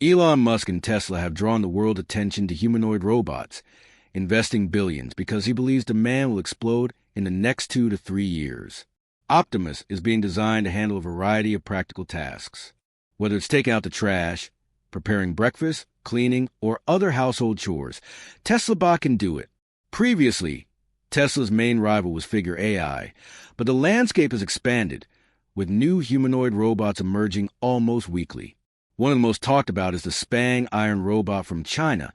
Elon Musk and Tesla have drawn the world's attention to humanoid robots, investing billions because he believes demand will explode in the next 2 to 3 years. Optimus is being designed to handle a variety of practical tasks. Whether it's taking out the trash, preparing breakfast, cleaning, or other household chores, TeslaBot can do it. Previously, Tesla's main rival was Figure AI, but the landscape has expanded, with new humanoid robots emerging almost weekly. One of the most talked about is the Xpeng Iron Robot from China,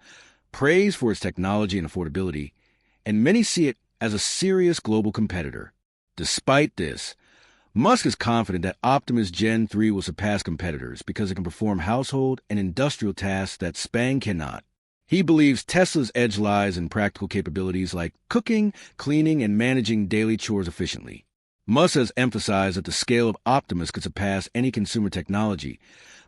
praised for its technology and affordability, and many see it as a serious global competitor. Despite this, Musk is confident that Optimus Gen 3 will surpass competitors because it can perform household and industrial tasks that Xpeng cannot. He believes Tesla's edge lies in practical capabilities like cooking, cleaning, and managing daily chores efficiently. Musk has emphasized that the scale of Optimus could surpass any consumer technology,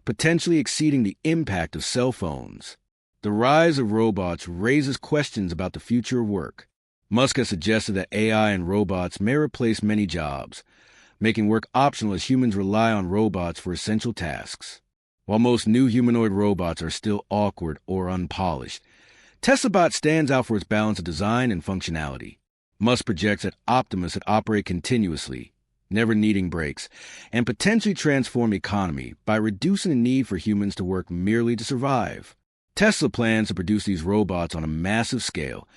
potentially exceeding the impact of cell phones. The rise of robots raises questions about the future of work. Musk has suggested that AI and robots may replace many jobs, making work optional as humans rely on robots for essential tasks. While most new humanoid robots are still awkward or unpolished, TeslaBot stands out for its balance of design and functionality. Musk projects that Optimus would operate continuously, never needing breaks, and potentially transform the economy by reducing the need for humans to work merely to survive. Tesla plans to produce these robots on a massive scale,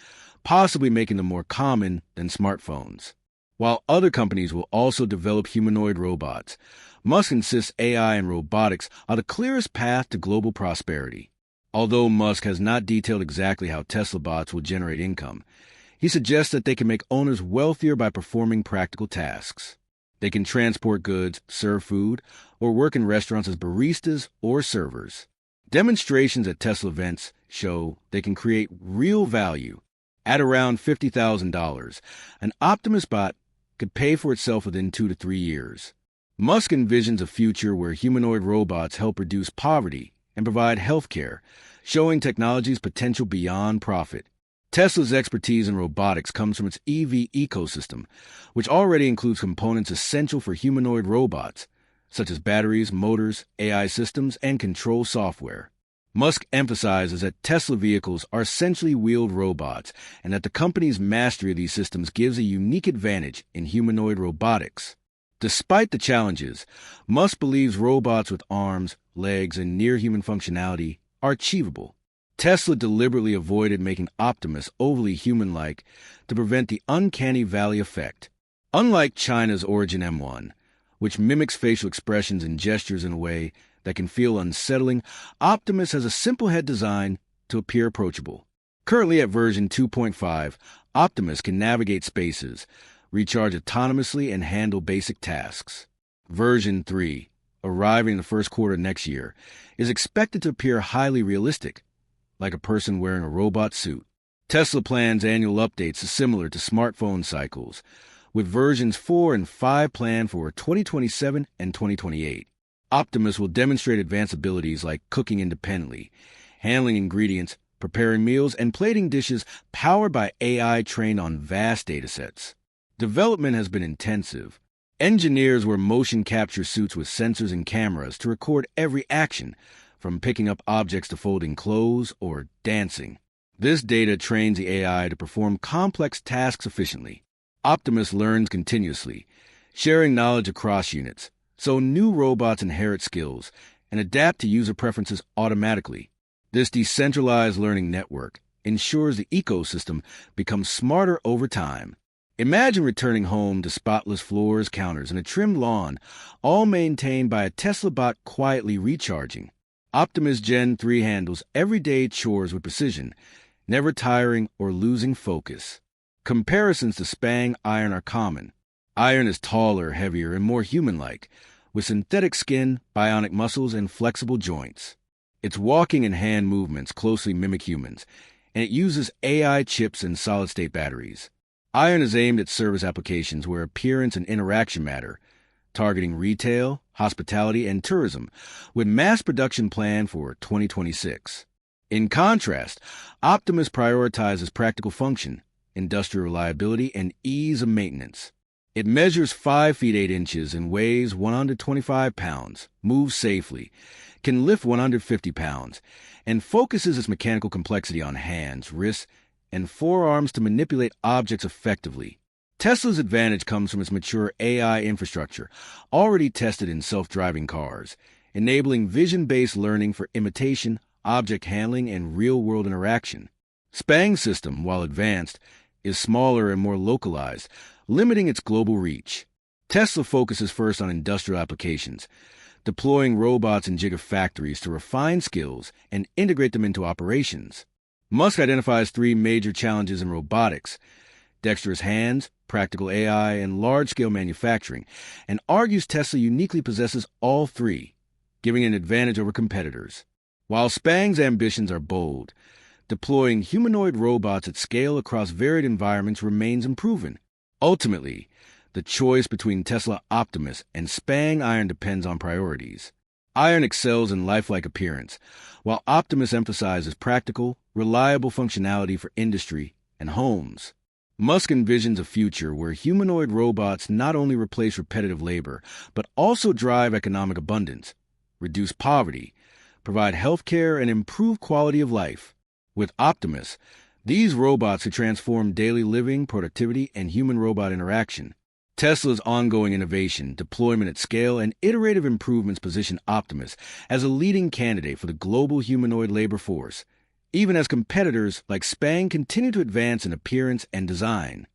possibly making them more common than smartphones. While other companies will also develop humanoid robots, Musk insists AI and robotics are the clearest path to global prosperity. Although Musk has not detailed exactly how Tesla bots will generate income, he suggests that they can make owners wealthier by performing practical tasks. They can transport goods, serve food, or work in restaurants as baristas or servers. Demonstrations at Tesla events show they can create real value. At around $50,000, an Optimus bot could pay for itself within 2 to 3 years. Musk envisions a future where humanoid robots help reduce poverty and provide health care, showing technology's potential beyond profit. Tesla's expertise in robotics comes from its EV ecosystem, which already includes components essential for humanoid robots, such as batteries, motors, AI systems, and control software. Musk emphasizes that Tesla vehicles are essentially wheeled robots and that the company's mastery of these systems gives a unique advantage in humanoid robotics. Despite the challenges, Musk believes robots with arms, legs, and near-human functionality are achievable. Tesla deliberately avoided making Optimus overly human-like to prevent the uncanny valley effect. Unlike China's Origin M1, which mimics facial expressions and gestures in a way that can feel unsettling, Optimus has a simple head design to appear approachable. Currently at version 2.5, Optimus can navigate spaces, recharge autonomously, and handle basic tasks. Version 3, arriving in the first quarter next year, is expected to appear highly realistic, like a person wearing a robot suit. Tesla plans annual updates similar to smartphone cycles, with versions 4 and 5 planned for 2027 and 2028. Optimus will demonstrate advanced abilities like cooking independently, handling ingredients, preparing meals, and plating dishes powered by AI trained on vast datasets. Development has been intensive. Engineers wear motion capture suits with sensors and cameras to record every action, from picking up objects to folding clothes or dancing. This data trains the AI to perform complex tasks efficiently. Optimus learns continuously, sharing knowledge across units, so new robots inherit skills and adapt to user preferences automatically. This decentralized learning network ensures the ecosystem becomes smarter over time. Imagine returning home to spotless floors, counters, and a trimmed lawn, all maintained by a Tesla bot quietly recharging. Optimus Gen 3 handles everyday chores with precision, never tiring or losing focus. Comparisons to Xpeng Iron are common. Iron is taller, heavier, and more human-like, with synthetic skin, bionic muscles, and flexible joints. Its walking and hand movements closely mimic humans, and it uses AI chips and solid-state batteries. Iron is aimed at service applications where appearance and interaction matter, targeting retail, hospitality, and tourism, with mass production planned for 2026. In contrast, Optimus prioritizes practical function, industrial reliability, and ease of maintenance. It measures 5 feet 8 inches and weighs 125 pounds, moves safely, can lift 150 pounds, and focuses its mechanical complexity on hands, wrists, and forearms to manipulate objects effectively. Tesla's advantage comes from its mature AI infrastructure, already tested in self-driving cars, enabling vision-based learning for imitation, object handling, and real-world interaction. Xpeng's system, while advanced, is smaller and more localized, limiting its global reach. Tesla focuses first on industrial applications, deploying robots in gigafactories to refine skills and integrate them into operations. Musk identifies three major challenges in robotics: dexterous hands, practical AI, and large-scale manufacturing, and argues Tesla uniquely possesses all three, giving an advantage over competitors. While Xpeng's ambitions are bold, deploying humanoid robots at scale across varied environments remains unproven. Ultimately, the choice between Tesla Optimus and Xpeng Iron depends on priorities. Iron excels in lifelike appearance, while Optimus emphasizes practical, reliable functionality for industry and homes. Musk envisions a future where humanoid robots not only replace repetitive labor, but also drive economic abundance, reduce poverty, provide healthcare, and improve quality of life. With Optimus, these robots could transform daily living, productivity, and human-robot interaction. Tesla's ongoing innovation, deployment at scale, and iterative improvements position Optimus as a leading candidate for the global humanoid labor force, even as competitors like Xpeng continue to advance in appearance and design.